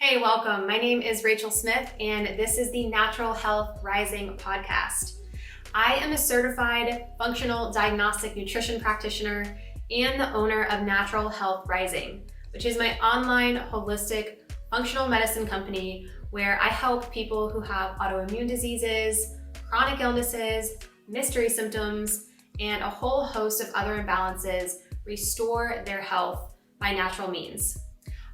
Hey, welcome. My name is Rachel Smith, and this is the Natural Health Rising podcast. I am a certified functional diagnostic nutrition practitioner and the owner of Natural Health Rising, which is my online holistic functional medicine company where I help people who have autoimmune diseases, chronic illnesses, mystery symptoms, and a whole host of other imbalances restore their health by natural means.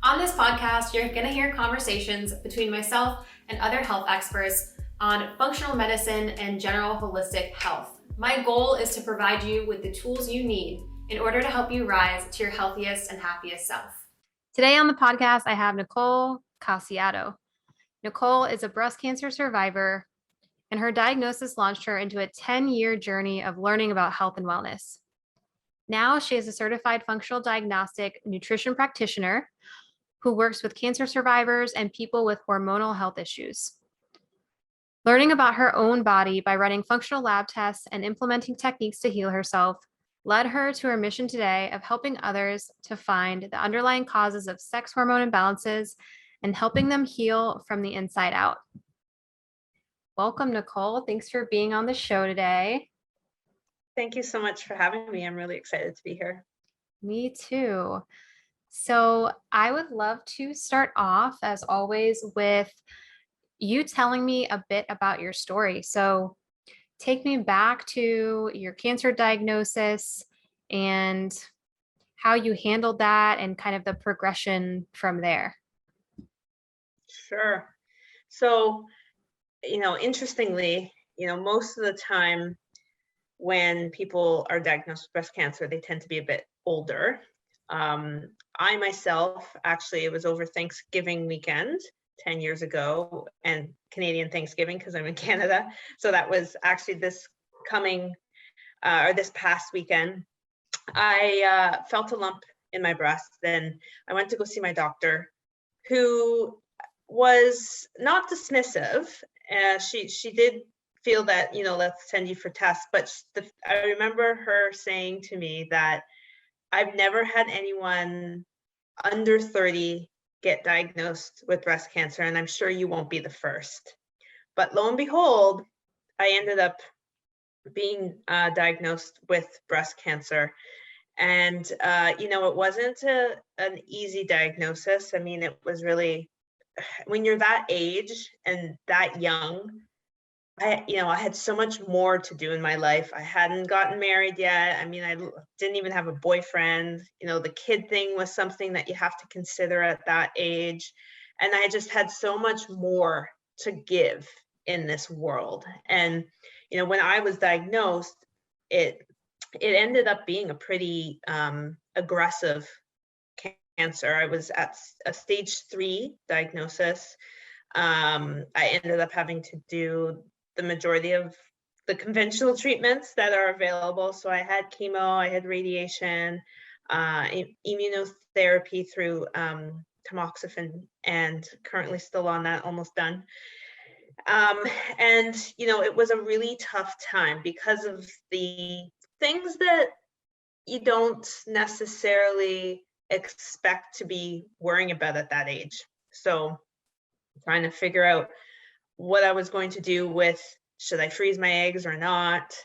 On this podcast, you're going to hear conversations between myself and other health experts on functional medicine and general holistic health. My goal is to provide you with the tools you need in order to help you rise to your healthiest and happiest self. Today on the podcast, I have Nicole Casciato. Nicole is a breast cancer survivor, and her diagnosis launched her into a 10-year journey of learning about health and wellness. Now she is a certified functional diagnostic nutrition practitioner who works with cancer survivors and people with hormonal health issues. Learning about her own body by running functional lab tests and implementing techniques to heal herself led her to her mission today of helping others to find the underlying causes of sex hormone imbalances and helping them heal from the inside out. Welcome, Nicole. Thanks for being on the show today. Thank you so much for having me. I'm really excited to be here. Me too. So I would love to start off, as always, with you telling me a bit about your story. So take me back to your cancer diagnosis and how you handled that and kind of the progression from there. Sure. So, interestingly, most of the time when people are diagnosed with breast cancer, they tend to be a bit older. I myself, actually, it was over Thanksgiving weekend 10 years ago, and Canadian Thanksgiving because I'm in Canada. So that was actually this past weekend. I felt a lump in my breast, and I went to go see my doctor, who was not dismissive. She did feel that, let's send you for tests. But I remember her saying to me that I've never had anyone under 30 get diagnosed with breast cancer, and I'm sure you won't be the first. But lo and behold, I ended up being diagnosed with breast cancer. And, it wasn't an easy diagnosis. I mean, it was really, when you're that age and that young, I had so much more to do in my life. I hadn't gotten married yet. I mean, I didn't even have a boyfriend. The kid thing was something that you have to consider at that age. And I just had so much more to give in this world. And, when I was diagnosed, it ended up being a pretty aggressive cancer. I was at a stage 3 diagnosis. I ended up having to do the majority of the conventional treatments that are available. So I had chemo, I had radiation, immunotherapy through tamoxifen, and currently still on that, almost done. And, it was a really tough time because of the things that you don't necessarily expect to be worrying about at that age. So trying to figure out what I was going to do with, should I freeze my eggs or not?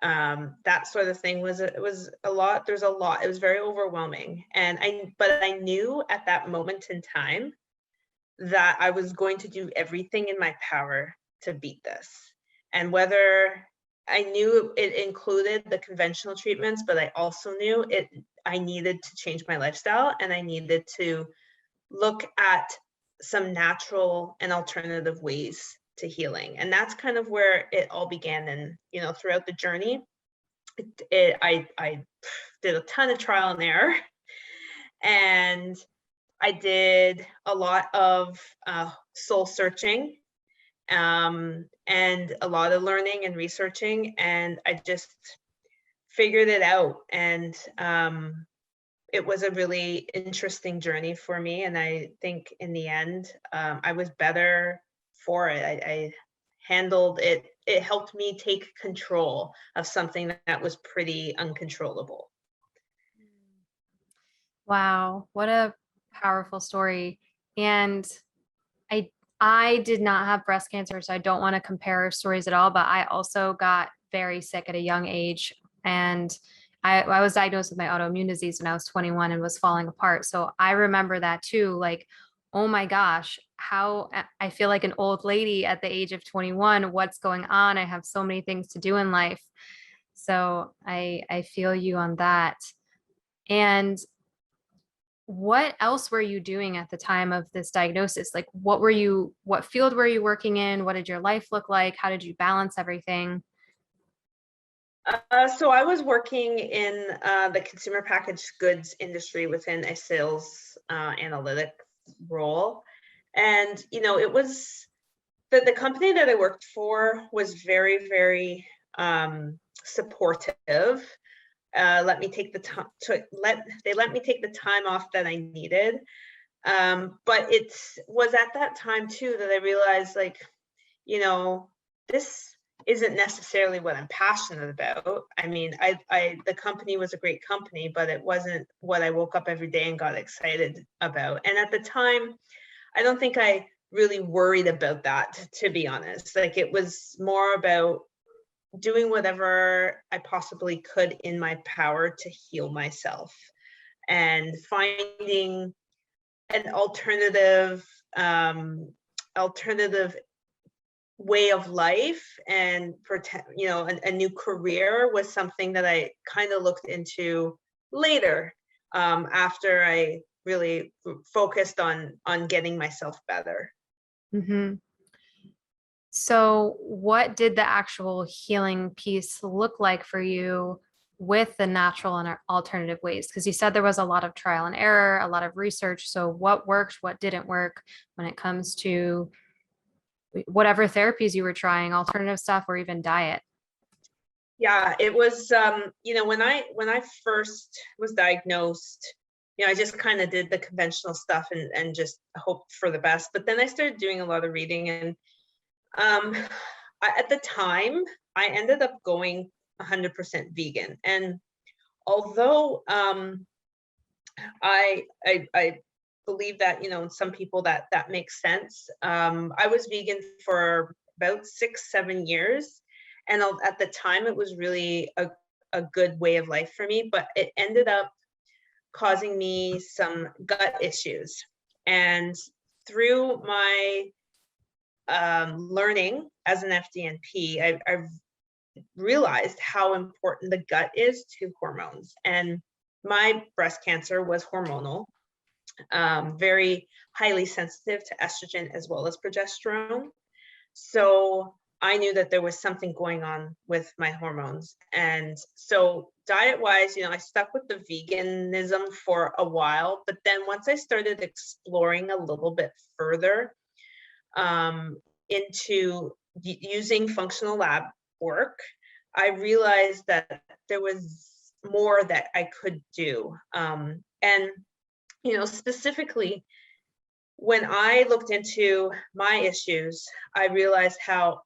That sort of thing it was a lot. There's a lot. It was very overwhelming. But I knew at that moment in time that I was going to do everything in my power to beat this. And whether I knew it included the conventional treatments, but I also knew I needed to change my lifestyle, and I needed to look at some natural and alternative ways to healing. And that's kind of where it all began. And, throughout the journey, I did a ton of trial and error, and I did a lot of soul searching, and a lot of learning and researching, and I just figured it out. And it was a really interesting journey for me. And I think in the end, I was better for it. I handled it. It helped me take control of something that was pretty uncontrollable. Wow, what a powerful story. And I did not have breast cancer, so I don't want to compare stories at all, but I also got very sick at a young age. And I was diagnosed with my autoimmune disease when I was 21 and was falling apart. So I remember that too. Like, oh my gosh, how I feel like an old lady at the age of 21. What's going on? I have so many things to do in life. So I feel you on that. And what else were you doing at the time of this diagnosis? Like, what field were you working in? What did your life look like? How did you balance everything? So I was working in the consumer packaged goods industry within a sales analytic role. And, it was the company that I worked for was very, very supportive. Let me take the time they let me take the time off that I needed. But it was at that time too that I realized, like, this isn't necessarily what I'm passionate about. I mean, the company was a great company, but it wasn't what I woke up every day and got excited about. And at the time, I don't think I really worried about that, to be honest. Like, it was more about doing whatever I possibly could in my power to heal myself and finding an alternative way of life and a new career was something that I kind of looked into later, after I really focused on getting myself better. Mm-hmm. So, what did the actual healing piece look like for you with the natural and alternative ways? Because you said there was a lot of trial and error, a lot of research. So, what worked, what didn't work when it comes to whatever therapies you were trying, alternative stuff, or even diet? Yeah, it was, when I first was diagnosed, I just kind of did the conventional stuff and just hoped for the best. But then I started doing a lot of reading, and at the time, I ended up going 100% vegan. And although I believe that, some people that makes sense, I was vegan for about 6-7 years. And at the time, it was really a good way of life for me, but it ended up causing me some gut issues. And through my learning as an FDNP, I've realized how important the gut is to hormones. And my breast cancer was hormonal, very highly sensitive to estrogen as well as progesterone. So I knew that there was something going on with my hormones. And so diet-wise, I stuck with the veganism for a while. But then once I started exploring a little bit further into using functional lab work, I realized that there was more that I could do. And, specifically, when I looked into my issues, I realized how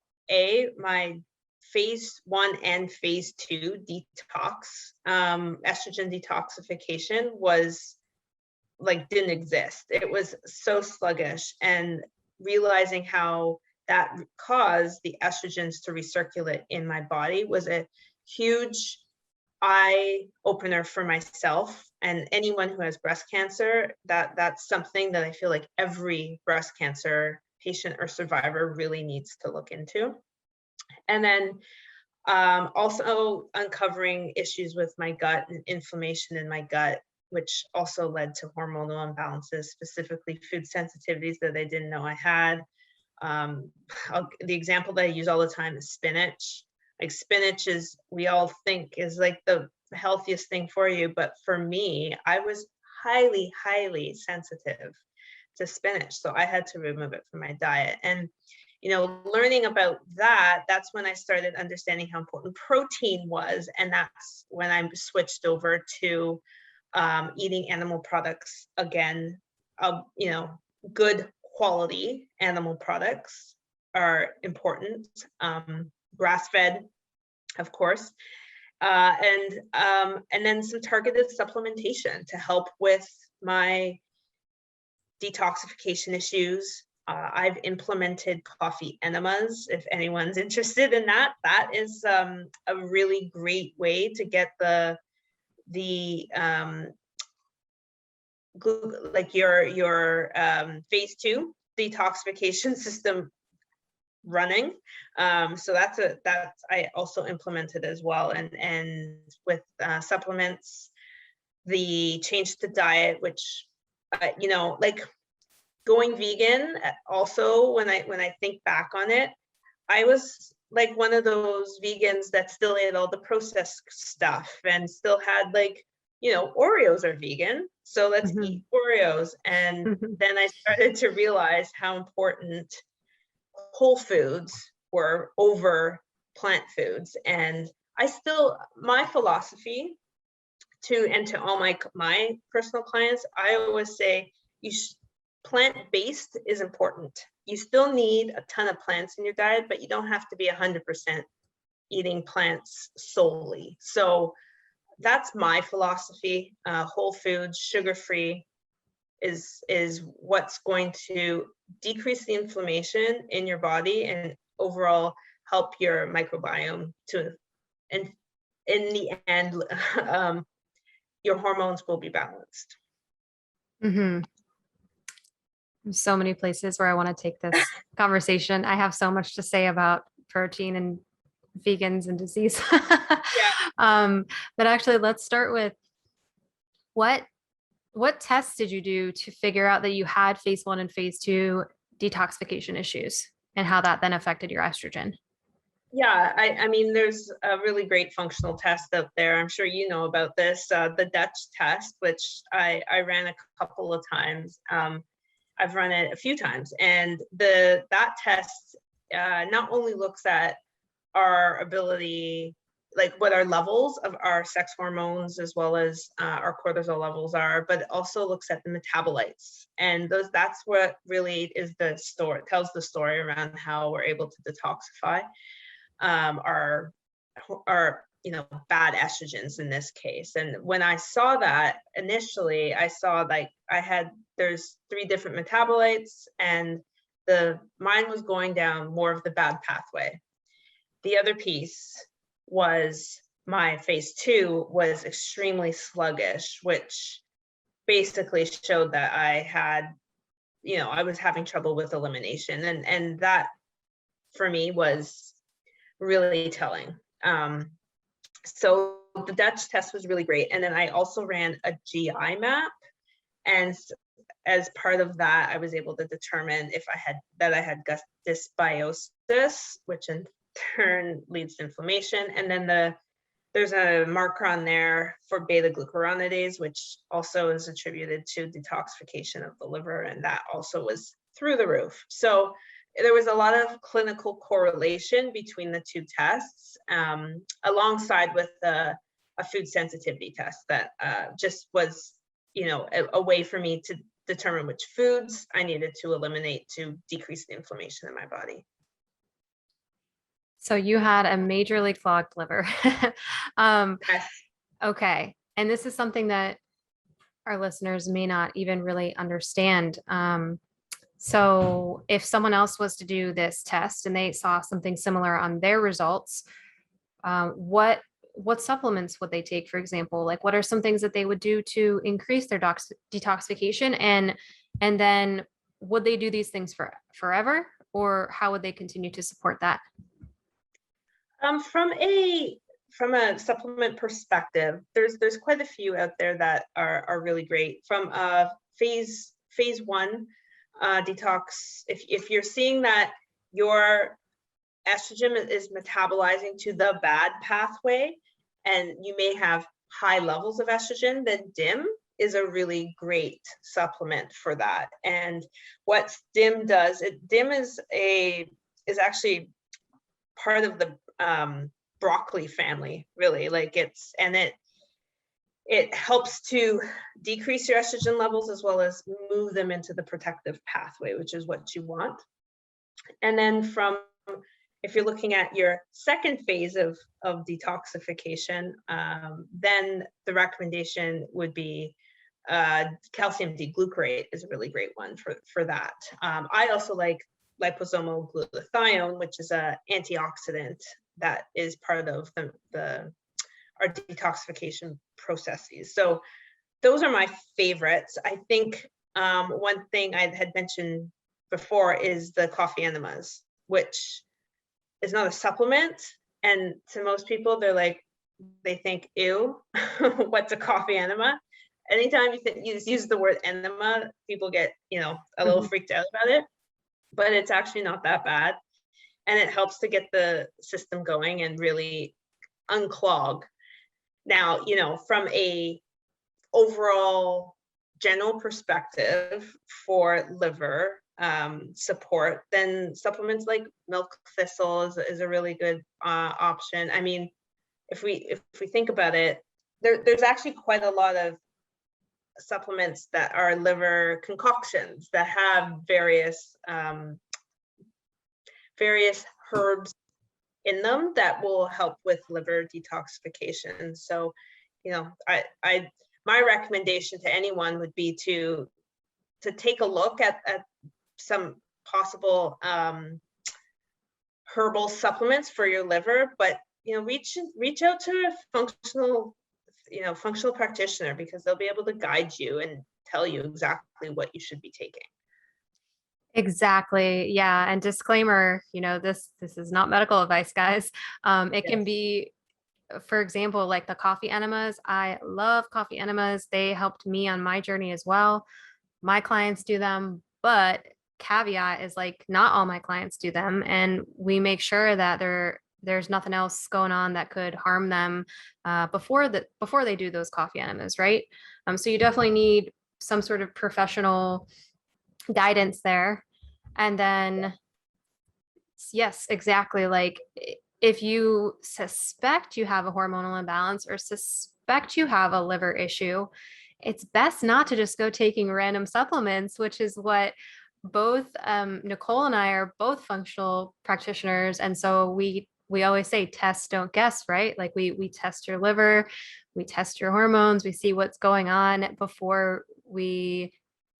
my phase 1 and phase 2 detox, estrogen detoxification was like, didn't exist. It was so sluggish, and realizing how that caused the estrogens to recirculate in my body was a huge eye opener for myself and anyone who has breast cancer. That's something that I feel like every breast cancer patient or survivor really needs to look into. And then also uncovering issues with my gut and inflammation in my gut, which also led to hormonal imbalances, specifically food sensitivities that I didn't know I had. The example that I use all the time is spinach. Like, spinach is, we all think is like the healthiest thing for you, but for me, I was highly, highly sensitive to spinach, so I had to remove it from my diet. And learning about that's when I started understanding how important protein was, and that's when I switched over to eating animal products again. Good quality animal products are important. Grass-fed, of course, and then some targeted supplementation to help with my detoxification issues, I've implemented coffee enemas. If anyone's interested in that, that is a really great way to get the like your phase 2 detoxification system running. So that's I also implemented as well. And with supplements, the change to diet, which you know, like going vegan, also when I think back on it, I was like one of those vegans that still ate all the processed stuff and still had, like, you know, Oreos are vegan, so let's eat Oreos. And then I started to realize how important whole foods were over plant foods. And I still, my philosophy to all my personal clients, I always say plant-based is important. You still need a ton of plants in your diet, but you don't have to be 100% eating plants solely. So that's my philosophy. Whole foods, sugar-free is what's going to decrease the inflammation in your body and overall help your microbiome to, and in the end, your hormones will be balanced. So many places where I want to take this conversation. I have so much to say about protein and vegans and disease. But actually, let's start with what tests did you do to figure out that you had phase 1 and phase 2 detoxification issues, and how that then affected your estrogen? Yeah, I mean, there's a really great functional test out there. I'm sure you know about this, the Dutch test, which I ran a couple of times. I've run it a few times, and that test not only looks at our ability, like what our levels of our sex hormones as well as our cortisol levels are, but it also looks at the metabolites. And that's what really is the story, tells the story around how we're able to detoxify our you know, bad estrogens in this case. And when I saw that initially, I saw like there's 3 different metabolites, and mine was going down more of the bad pathway. The other piece was my phase 2 was extremely sluggish, which basically showed that I had, you know, I was having trouble with elimination. And that for me was really telling. So the Dutch test was really great. And then I also ran a GI map. And as part of that, I was able to determine if I had dysbiosis, which in turn leads to inflammation. And then there's a marker on there for beta glucuronidase, which also is attributed to detoxification of the liver. And that also was through the roof. So there was a lot of clinical correlation between the 2 tests, alongside with a food sensitivity test that just was, you know, a way for me to determine which foods I needed to eliminate to decrease the inflammation in my body. So you had a majorly clogged liver. Yes. Okay. And this is something that our listeners may not even really understand. So if someone else was to do this test and they saw something similar on their results, what supplements would they take, for example? Like, what are some things that they would do to increase their detoxification? And then would they do these things forever, or how would they continue to support that? From a supplement perspective, there's quite a few out there that are really great. From phase 1 detox, if you're seeing that your estrogen is metabolizing to the bad pathway and you may have high levels of estrogen, then DIM is a really great supplement for that. And what DIM does, DIM is actually part of the broccoli family, really. Like it helps to decrease your estrogen levels as well as move them into the protective pathway, which is what you want. And then if you're looking at your second phase of detoxification, then the recommendation would be calcium D-glucarate is a really great one for that. I also like liposomal glutathione, which is an antioxidant that is part of our detoxification processes. So those are my favorites. I think one thing I had mentioned before is the coffee enemas, which is not a supplement. And to most people, they think, ew, what's a coffee enema? Anytime you use the word enema, people get, a little freaked out about it, but it's actually not that bad. And it helps to get the system going and really unclog. Now, from a overall general perspective for liver support, then supplements like milk thistle is a really good option. I mean, if we think about it, there's actually quite a lot of supplements that are liver concoctions that have various herbs in them that will help with liver detoxification. So, my recommendation to anyone would be to take a look at some possible herbal supplements for your liver, but reach out to a functional practitioner, because they'll be able to guide you and tell you exactly what you should be taking. Exactly. Yeah. And disclaimer, this is not medical advice, guys. It can be, for example, like the coffee enemas. I love coffee enemas. They helped me on my journey as well. My clients do them, but caveat is like not all my clients do them. And we make sure that there's nothing else going on that could harm them before they do those coffee enemas, right? So you definitely need some sort of professional guidance there. And then, yes, exactly. Like if you suspect you have a hormonal imbalance or suspect you have a liver issue, it's best not to just go taking random supplements, which is what both Nicole and I are both functional practitioners. And so we always say test, don't guess, right? Like we test your liver, we test your hormones, we see what's going on before we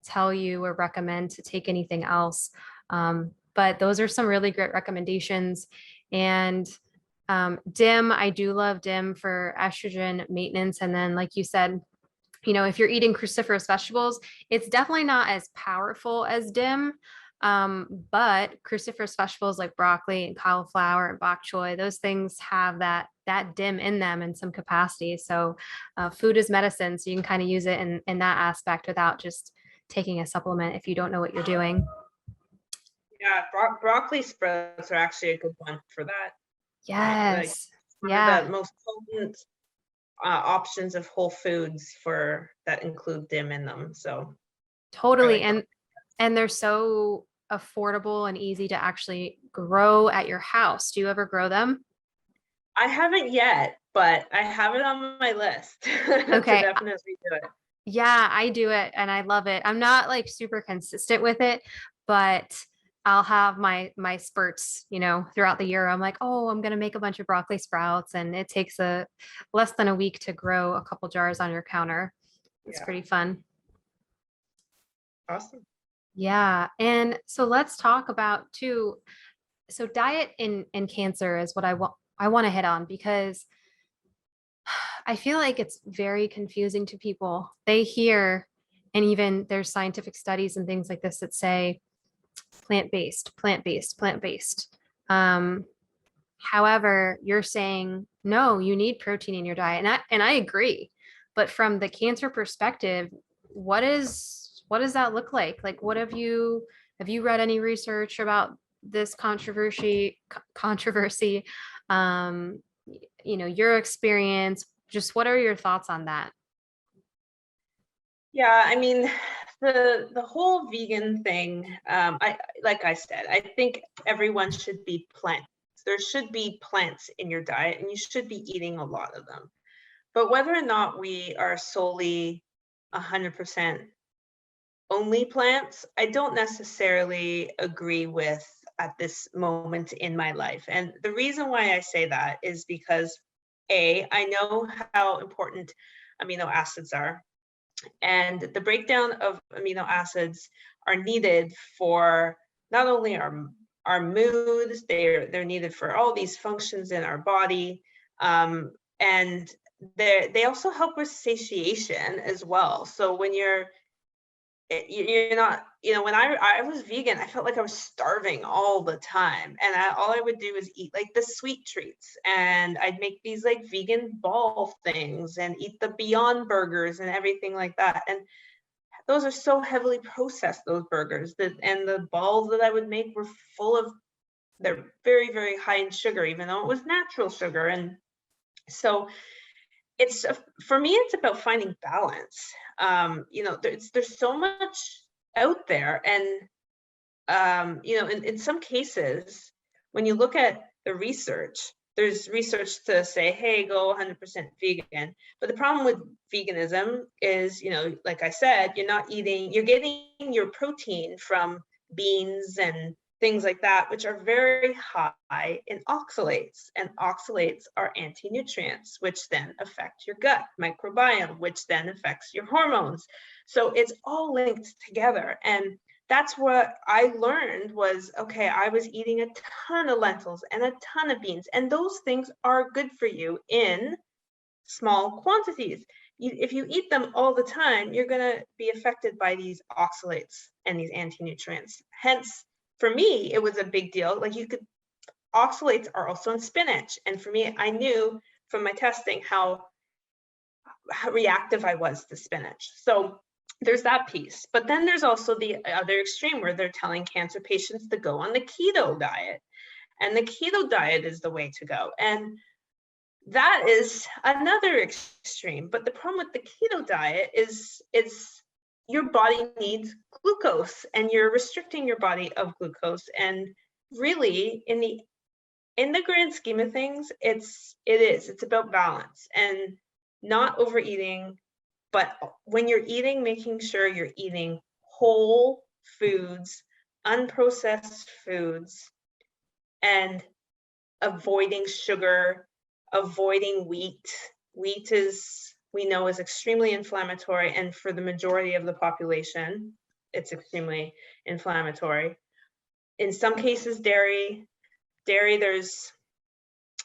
tell you or recommend to take anything else. But those are some really great recommendations. And DIM, I do love DIM for estrogen maintenance. And then, like you said, if you're eating cruciferous vegetables, it's definitely not as powerful as DIM. But cruciferous vegetables like broccoli and cauliflower and bok choy, those things have that DIM in them in some capacity. So food is medicine. So you can kind of use it in that aspect without just taking a supplement if you don't know what you're doing. Yeah, broccoli sprouts are actually a good one for that. Yes. One of the most potent options of whole foods that include DIM in them. So totally. And they're so affordable and easy to actually grow at your house. Do you ever grow them? I haven't yet, but I have it on my list. Okay. To definitely do it. Yeah, I do it and I love it. I'm not like super consistent with it, but I'll have my spurts, throughout the year. I'm like, oh, I'm going to make a bunch of broccoli sprouts, and it takes less than a week to grow a couple jars on your counter. It's pretty fun. Awesome. Yeah. And so let's talk about too. So diet in cancer is what I want to hit on, because I feel like it's very confusing to people. They hear, and even there's scientific studies and things like this that say plant-based, plant-based, plant-based. However, you're saying, no, you need protein in your diet. And I agree. But from the cancer perspective, what does that look like? Like, what have you read any research about this controversy? Your experience, just what are your thoughts on that? Yeah, I mean, the whole vegan thing, like I said, I think everyone should be plants. There should be plants in your diet, and you should be eating a lot of them. But whether or not we are solely 100% only plants, I don't necessarily agree with at this moment in my life. And the reason why I say that is because I know how important amino acids are. And the breakdown of amino acids are needed for not only our moods, they're needed for all these functions in our body. And they also help with satiation as well. So when you're not, when I was vegan, I felt like I was starving all the time. And all I would do is eat like the sweet treats. And I'd make these like vegan ball things and eat the Beyond burgers and everything like that. And those are so heavily processed, those burgers, and the balls that I would make were they're very, very high in sugar, even though it was natural sugar. And so for me, it's about finding balance. There's so much out there. And, in some cases, when you look at the research, there's research to say, hey, go 100% vegan. But the problem with veganism is, like I said, you're getting your protein from beans and things like that, which are very high in oxalates. And oxalates are anti-nutrients, which then affect your gut microbiome, which then affects your hormones. So it's all linked together. And that's what I learned was, okay, I was eating a ton of lentils and a ton of beans, and those things are good for you in small quantities. If you eat them all the time, you're going to be affected by these oxalates and these anti-nutrients. Hence, for me, it was a big deal. Like oxalates are also in spinach. And for me, I knew from my testing how reactive I was to spinach. So there's that piece. But then there's also the other extreme where they're telling cancer patients to go on the keto diet. And the keto diet is the way to go. And that is another extreme. But the problem with the keto diet is your body needs glucose, and you're restricting your body of glucose. And really, in the grand scheme of things, it's about balance and not overeating. But when you're eating, making sure you're eating whole foods, unprocessed foods, and avoiding sugar, avoiding wheat. Wheat we know is extremely inflammatory, and for the majority of the population, it's extremely inflammatory. In some cases, dairy, there's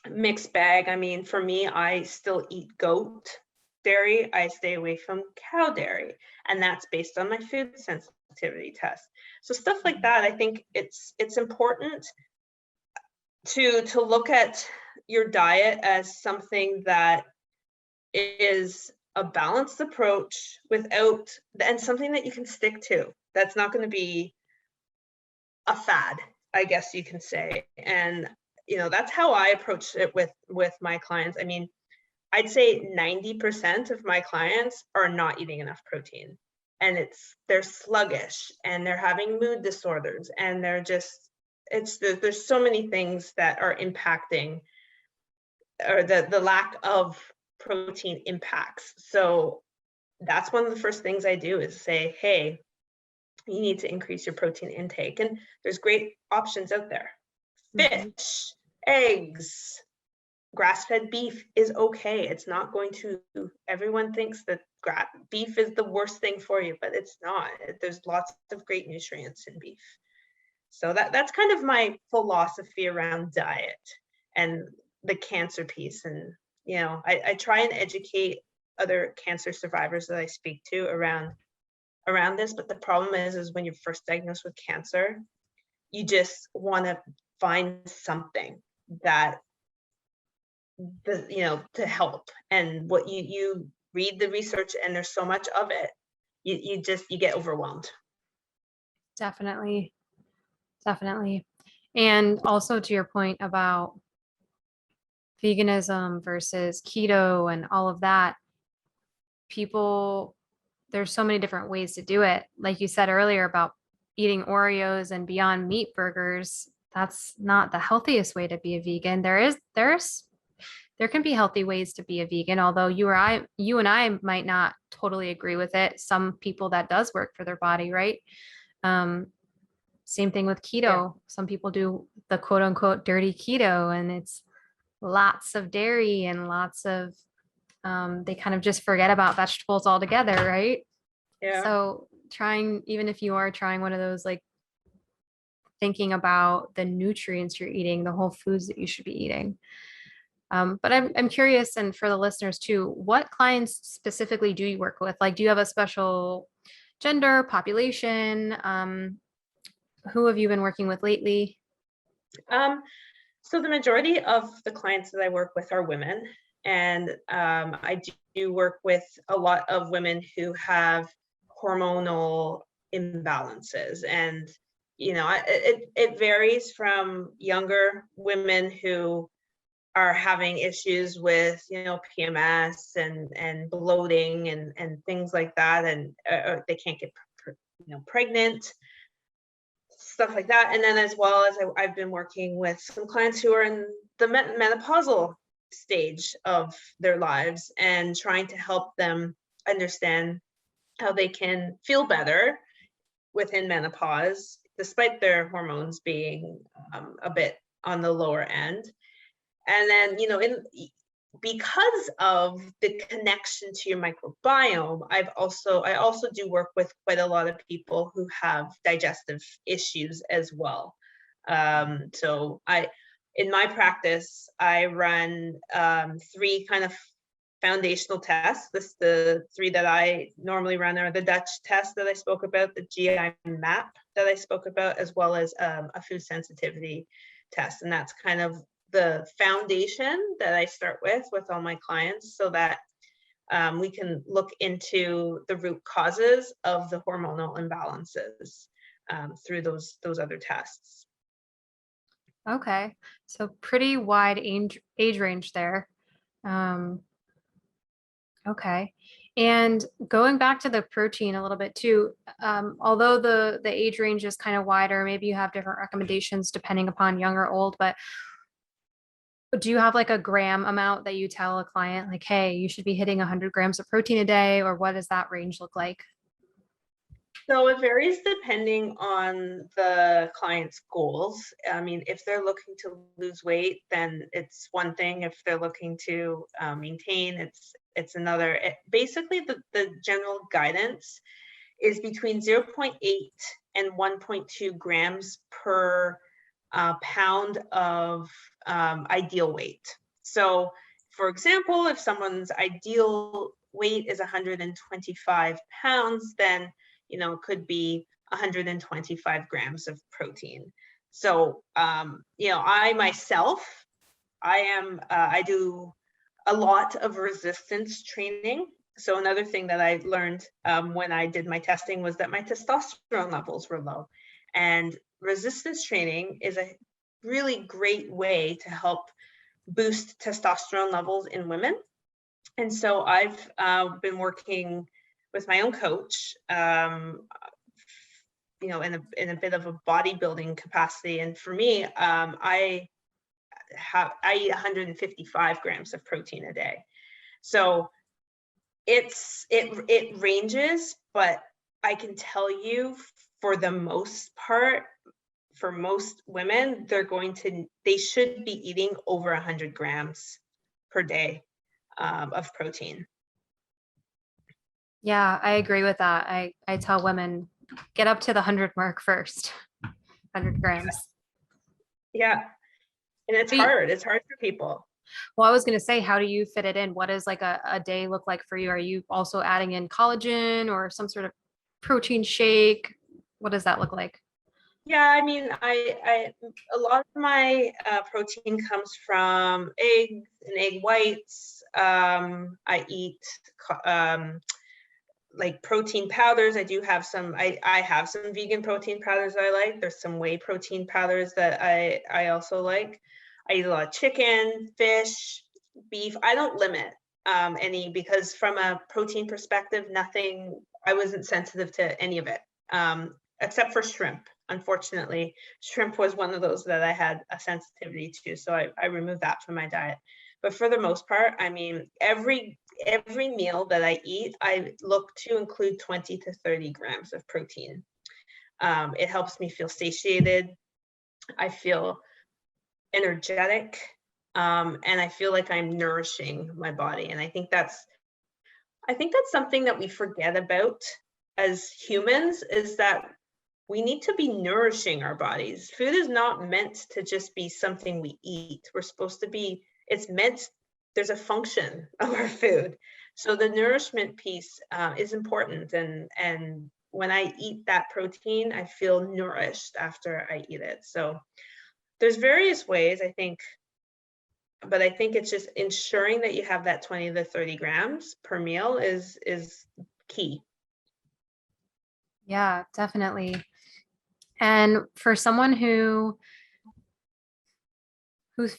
a mixed bag. I mean, for me, I still eat goat dairy. I stay away from cow dairy, and that's based on my food sensitivity test. So stuff like that, I think it's important to look at your diet as something that is a balanced approach and something that you can stick to. That's not going to be a fad, I guess you can say. And that's how I approach it with my clients. I mean, I'd say 90% of my clients are not eating enough protein, and they're sluggish, and they're having mood disorders, and there's so many things that are impacting, or the lack of protein impacts. So that's one of the first things I do is say, hey, you need to increase your protein intake. And there's great options out there. Fish, eggs, grass-fed beef is okay. It's not going to, everyone thinks that beef is the worst thing for you, but it's not. There's lots of great nutrients in beef. So that's kind of my philosophy around diet and the cancer piece. And, I try and educate other cancer survivors that I speak to around this. But the problem is when you're first diagnosed with cancer, you just want to find something that to help. And what you read the research, and there's so much of it, you get overwhelmed. Definitely. And also to your point about veganism versus keto and all of that, there's so many different ways to do it. Like you said earlier about eating Oreos and Beyond Meat burgers, that's not the healthiest way to be a vegan. There can be healthy ways to be a vegan, although you and I might not totally agree with it. Some people that does work for their body, right? Same thing with keto. Yeah. Some people do the quote unquote dirty keto, and it's lots of dairy and lots of they kind of just forget about vegetables altogether, right? Yeah. So even if you are trying one of those, like thinking about the nutrients you're eating, the whole foods that you should be eating. But I'm curious, and for the listeners too, what clients specifically do you work with? Like, do you have a special gender, population? Who have you been working with lately? So the majority of the clients that I work with are women, and I do work with a lot of women who have hormonal imbalances, and it varies from younger women who are having issues with PMS and bloating and things like that, and they can't get pregnant, stuff like that. And then as well as I've been working with some clients who are in the menopausal stage of their lives and trying to help them understand how they can feel better within menopause despite their hormones being a bit on the lower end. And then because of the connection to your microbiome, I also do work with quite a lot of people who have digestive issues as well. So in my practice, I run 3 kind of foundational tests. The 3 that I normally run are the Dutch test that I spoke about, the GI map that I spoke about, as well as a food sensitivity test. And that's kind of the foundation that I start with all my clients, so that we can look into the root causes of the hormonal imbalances through those other tests. Okay, so pretty wide age range there. Okay. And going back to the protein a little bit too, although the age range is kind of wider, maybe you have different recommendations depending upon young or old, but do you have like a gram amount that you tell a client like, hey, you should be hitting 100 grams of protein a day, or what does that range look like? So it varies depending on the client's goals. I mean, if they're looking to lose weight, then it's one thing. If they're looking to maintain, it's another. Basically, the general guidance is between 0.8 and 1.2 grams per pound of ideal weight. So, for example, if someone's ideal weight is 125 pounds, then it could be 125 grams of protein. So, I myself, I do a lot of resistance training. So another thing that I learned when I did my testing was that my testosterone levels were low. And resistance training is a really great way to help boost testosterone levels in women. And so I've been working with my own coach, in a bit of a bodybuilding capacity. And for me, I eat 155 grams of protein a day. So it ranges, but I can tell you, for the most part, for most women, they should be eating over 100 grams per day of protein. Yeah, I agree with that. I tell women, get up to the 100 mark first, 100 grams. Yeah. And it's hard. It's hard for people. Well, I was going to say, how do you fit it in? What does like a day look like for you? Are you also adding in collagen or some sort of protein shake? What does that look like? Yeah, I mean, I a lot of my protein comes from eggs and egg whites. I eat like protein powders. I do have some. I have some vegan protein powders that I like. There's some whey protein powders that I also like. I eat a lot of chicken, fish, beef. I don't limit any, because from a protein perspective, I wasn't sensitive to any of it, except for shrimp. Unfortunately, shrimp was one of those that I had a sensitivity to, so I removed that from my diet. But for the most part, I mean, every meal that I eat, I look to include 20 to 30 grams of protein. It helps me feel satiated. I feel energetic. And I feel like I'm nourishing my body. And I think that's something that we forget about as humans, is that we need to be nourishing our bodies. Food is not meant to just be something we eat. We're supposed to be, there's a function of our food. So the nourishment piece is important. And when I eat that protein, I feel nourished after I eat it. So there's various ways, I think, but I think it's just ensuring that you have that 20 to 30 grams per meal is key. Yeah, definitely. And for someone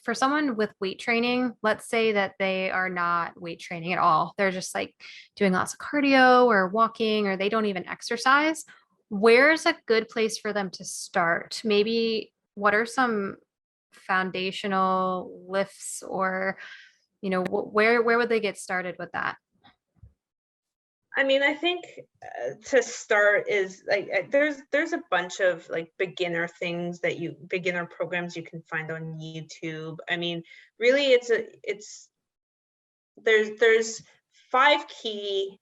for someone with weight training, let's say that they are not weight training at all. They're just like doing lots of cardio or walking, or they don't even exercise. Where's a good place for them to start? Maybe what are some foundational lifts, or, where would they get started with that? I mean, I think to start is like there's a bunch of like beginner programs you can find on YouTube. I mean, really, there's 5 key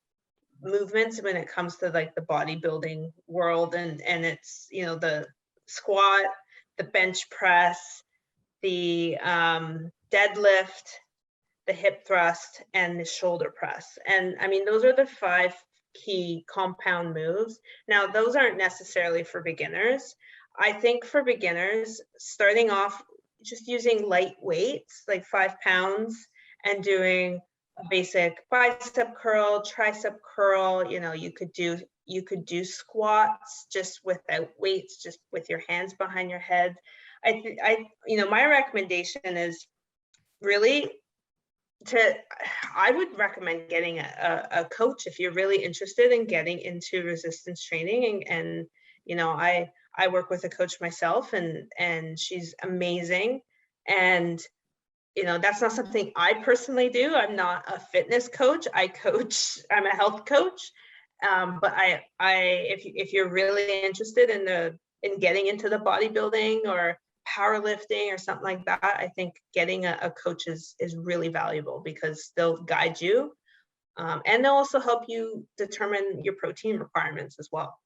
movements when it comes to like the bodybuilding world, and it's the squat, the bench press, the deadlift, the hip thrust, and the shoulder press. And I mean, those are the 5 key compound moves. Now, those aren't necessarily for beginners. I think for beginners, starting off just using light weights, like 5 pounds, and doing a basic bicep curl, tricep curl. You could do squats just without weights, just with your hands behind your head. My recommendation is really I would recommend getting a coach if you're really interested in getting into resistance training. And I work with a coach myself, and she's amazing. And that's not something I personally do. I'm not a fitness coach. I'm a health coach. But if you're really interested in getting into the bodybuilding or powerlifting or something like that, I think getting a coach is really valuable, because they'll guide you, and they'll also help you determine your protein requirements as well.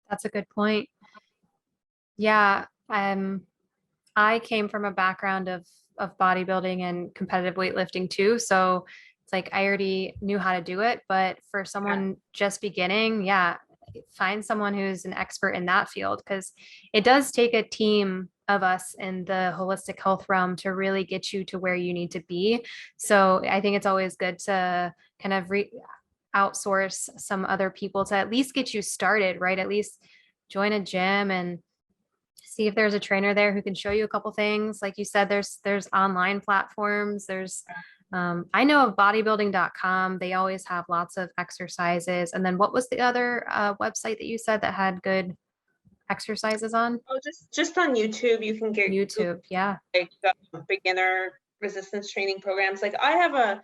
That's a good point. Yeah. I came from a background of bodybuilding and competitive weightlifting too. So it's like I already knew how to do it. But for someone just beginning, yeah, find someone who's an expert in that field, because it does take a team of us in the holistic health realm to really get you to where you need to be. So I think it's always good to kind of outsource some other people to at least get you started, right? At least join a gym and see if there's a trainer there who can show you a couple things. Like you said, there's online platforms. I know of bodybuilding.com. They always have lots of exercises. And then what was the other website that you said that had good exercises on? Oh, just on YouTube, you can get YouTube. Yeah. like beginner resistance training programs. Like I have a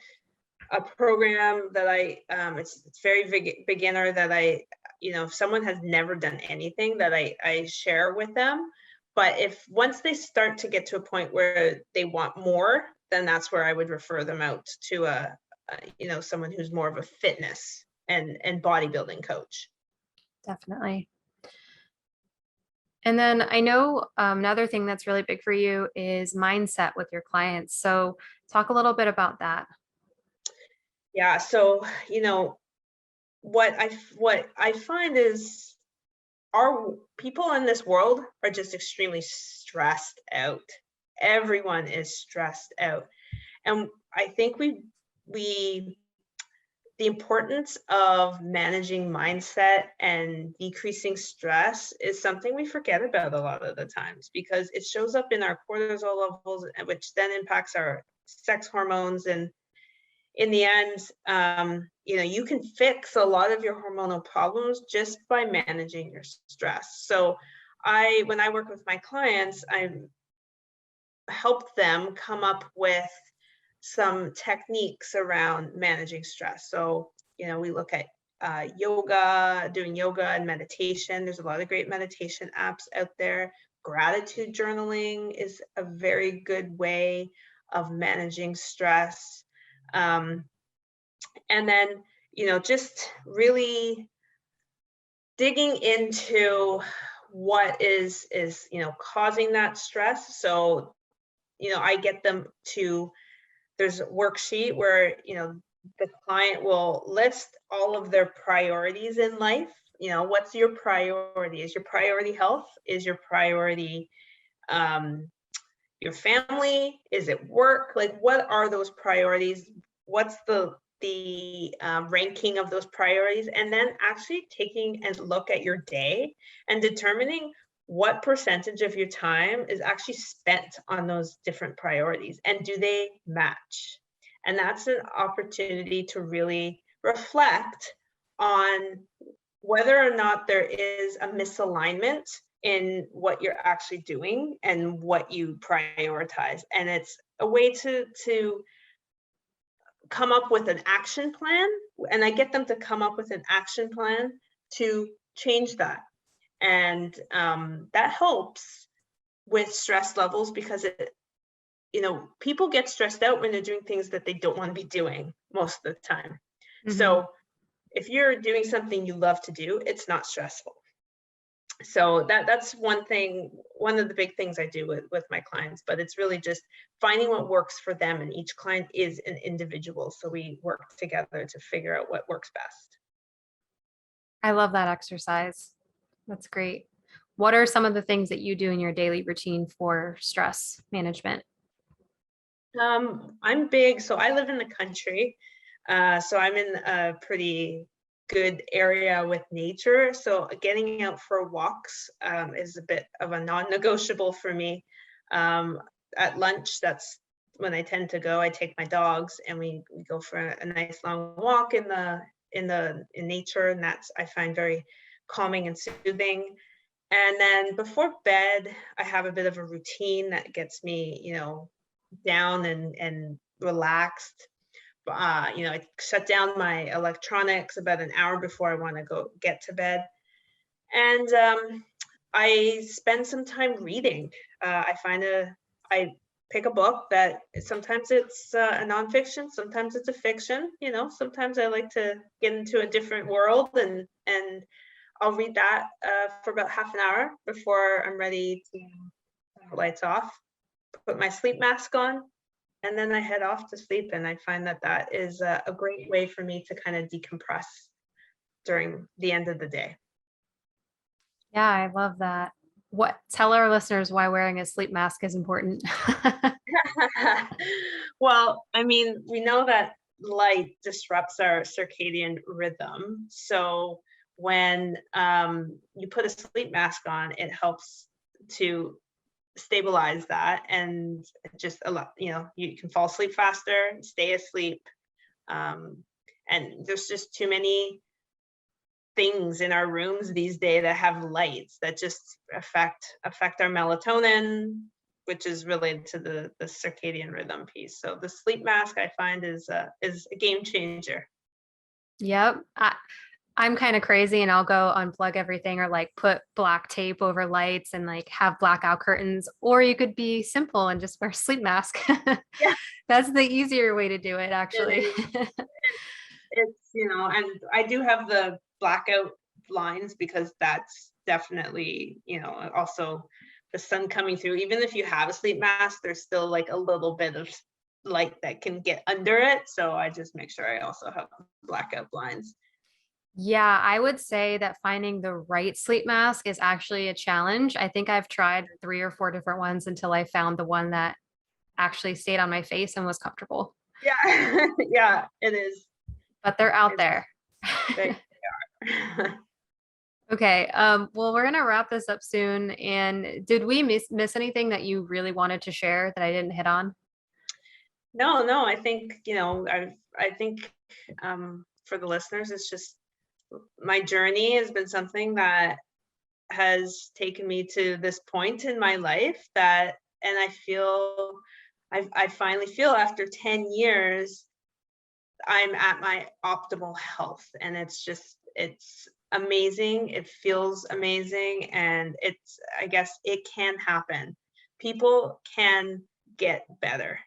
program that it's very beginner, that if someone has never done anything, that I share with them. But once they start to get to a point where they want more, then that's where I would refer them out to someone who's more of a fitness and bodybuilding coach. Definitely. And then I know another thing that's really big for you is mindset with your clients. So talk a little bit about that. Yeah. So, what I find is our people in this world are just extremely stressed out. Everyone is stressed out. And I think the importance of managing mindset and decreasing stress is something we forget about a lot of the times, because it shows up in our cortisol levels, which then impacts our sex hormones. And in the end, you can fix a lot of your hormonal problems just by managing your stress. So when I work with my clients, I help them come up with some techniques around managing stress. So, we look at doing yoga and meditation. There's a lot of great meditation apps out there. gratitude journaling is a very good way of managing stress. And then, just really digging into what is causing that stress. So, I get them to, there's a worksheet where, the client will list all of their priorities in life. What's your priority? Is your priority health? Is your priority your family? Is it work? Like, what are those priorities? What's the ranking of those priorities? And then actually taking a look at your day and determining what percentage of your time is actually spent on those different priorities, and do they match? And that's an opportunity to really reflect on whether or not there is a misalignment in what you're actually doing and what you prioritize. And it's a way to come up with an action plan. And I get them to come up with an action plan to change that. And that helps with stress levels, because people get stressed out when they're doing things that they don't want to be doing most of the time. Mm-hmm. So if you're doing something you love to do, it's not stressful. So that's one of the big things I do with my clients, but it's really just finding what works for them, and each client is an individual. So we work together to figure out what works best. I love that exercise. That's great. What are some of the things that you do in your daily routine for stress management? I'm big, so I live in the country. So I'm in a pretty good area with nature. So getting out for walks is a bit of a non-negotiable for me. At lunch, that's when I tend to go. I take my dogs and we go for a nice long walk in nature, and that's, I find, very calming and soothing. And then before bed, I have a bit of a routine that gets me, down and relaxed. I shut down my electronics about an hour before I want to go get to bed. And I spend some time reading. I pick a book that sometimes it's a nonfiction, sometimes it's a fiction. Sometimes I like to get into a different world, and I'll read that for about half an hour before I'm ready to turn the lights off, put my sleep mask on, and then I head off to sleep. And I find that is a great way for me to kind of decompress during the end of the day. Yeah, I love that. Tell our listeners why wearing a sleep mask is important. Well, we know that light disrupts our circadian rhythm. So when you put a sleep mask on, it helps to stabilize that, and just you can fall asleep faster, stay asleep. And there's just too many things in our rooms these days that have lights that just affect our melatonin, which is related to the circadian rhythm piece. So the sleep mask, I find, is a game changer. Yep. I'm kind of crazy, and I'll go unplug everything, or like put black tape over lights and like have blackout curtains. Or you could be simple and just wear a sleep mask. Yeah. That's the easier way to do it, actually. It's, and I do have the blackout blinds, because that's definitely, also the sun coming through. Even if you have a sleep mask, there's still like a little bit of light that can get under it. So I just make sure I also have blackout blinds. Yeah, I would say that finding the right sleep mask is actually a challenge. I think I've tried 3 or 4 different ones until I found the one that actually stayed on my face and was comfortable. Yeah, yeah, it is. But they're out there. They are. Okay, well, we're gonna wrap this up soon. And did we miss anything that you really wanted to share that I didn't hit on? No, I think, I think for the listeners, it's just, my journey has been something that has taken me to this point in my life and I finally feel, after 10 years, I'm at my optimal health. And it's amazing. It feels amazing. And I guess it can happen. People can get better.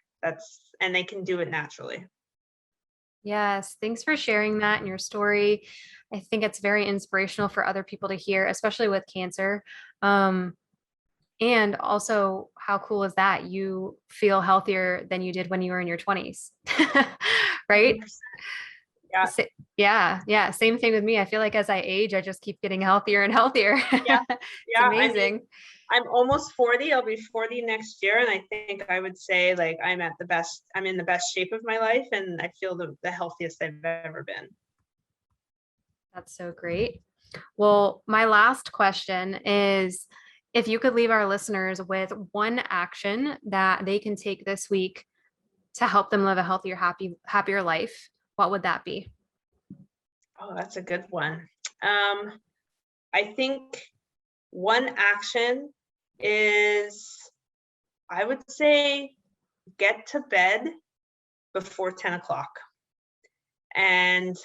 And they can do it naturally. Yes, thanks for sharing that and your story. I think it's very inspirational for other people to hear, especially with cancer. And also, how cool is that? You feel healthier than you did when you were in your 20s, right? 100%. Yeah. Yeah, yeah. Same thing with me. I feel like as I age, I just keep getting healthier and healthier. Yeah. It's Yeah. amazing. I'm almost 40. I'll be 40 next year. And I think I would say like I'm in the best shape of my life. And I feel the healthiest I've ever been. That's so great. Well, my last question is, if you could leave our listeners with one action that they can take this week to help them live a healthier, happier life, what would that be? Oh, that's a good one. I think one action is, I would say, get to bed before 10 o'clock. And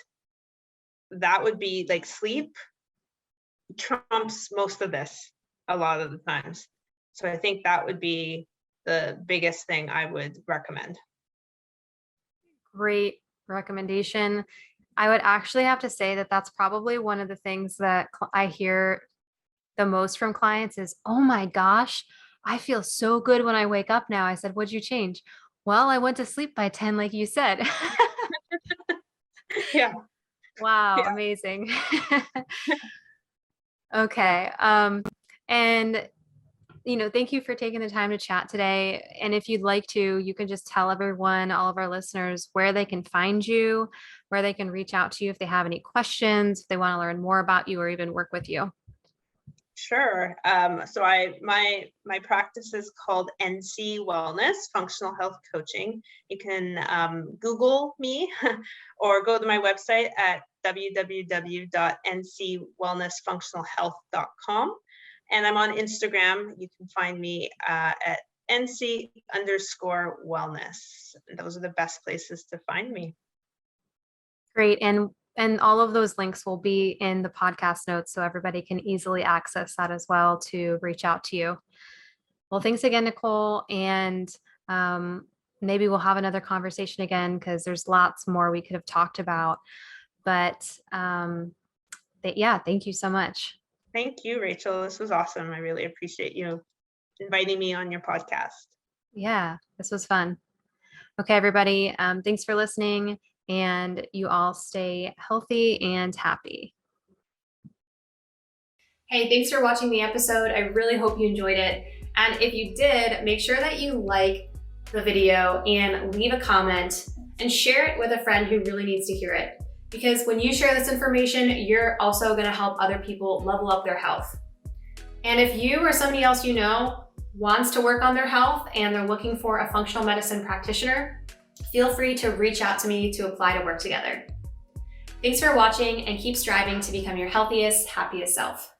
that would be like sleep trumps most of this a lot of the times. So I think that would be the biggest thing I would recommend. Great recommendation. I would actually have to say that that's probably one of the things that I hear the most from clients is, oh my gosh, I feel so good when I wake up now. I said, what'd you change? Well, I went to sleep by 10, like you said. Yeah. Wow, Yeah. amazing. Okay. And thank you for taking the time to chat today. And if you'd like to, you can just tell everyone, all of our listeners, where they can find you, where they can reach out to you if they have any questions, if they want to learn more about you or even work with you. Sure. So my practice is called NC Wellness, Functional Health Coaching. You can Google me or go to my website at www.ncwellnessfunctionalhealth.com. And I'm on Instagram. You can find me at NC_wellness. Those are the best places to find me. Great. And all of those links will be in the podcast notes, so everybody can easily access that as well to reach out to you. Well, thanks again, Nicole. And maybe we'll have another conversation again, because there's lots more we could have talked about. But yeah, thank you so much. Thank you, Rachel. This was awesome. I really appreciate you inviting me on your podcast. Yeah, this was fun. Okay, everybody. Thanks for listening. And you all stay healthy and happy. Hey, thanks for watching the episode. I really hope you enjoyed it. And if you did, make sure that you like the video and leave a comment and share it with a friend who really needs to hear it. Because when you share this information, you're also going to help other people level up their health. And if you or somebody else you know wants to work on their health and they're looking for a functional medicine practitioner, feel free to reach out to me to apply to work together. Thanks for watching, and keep striving to become your healthiest, happiest self.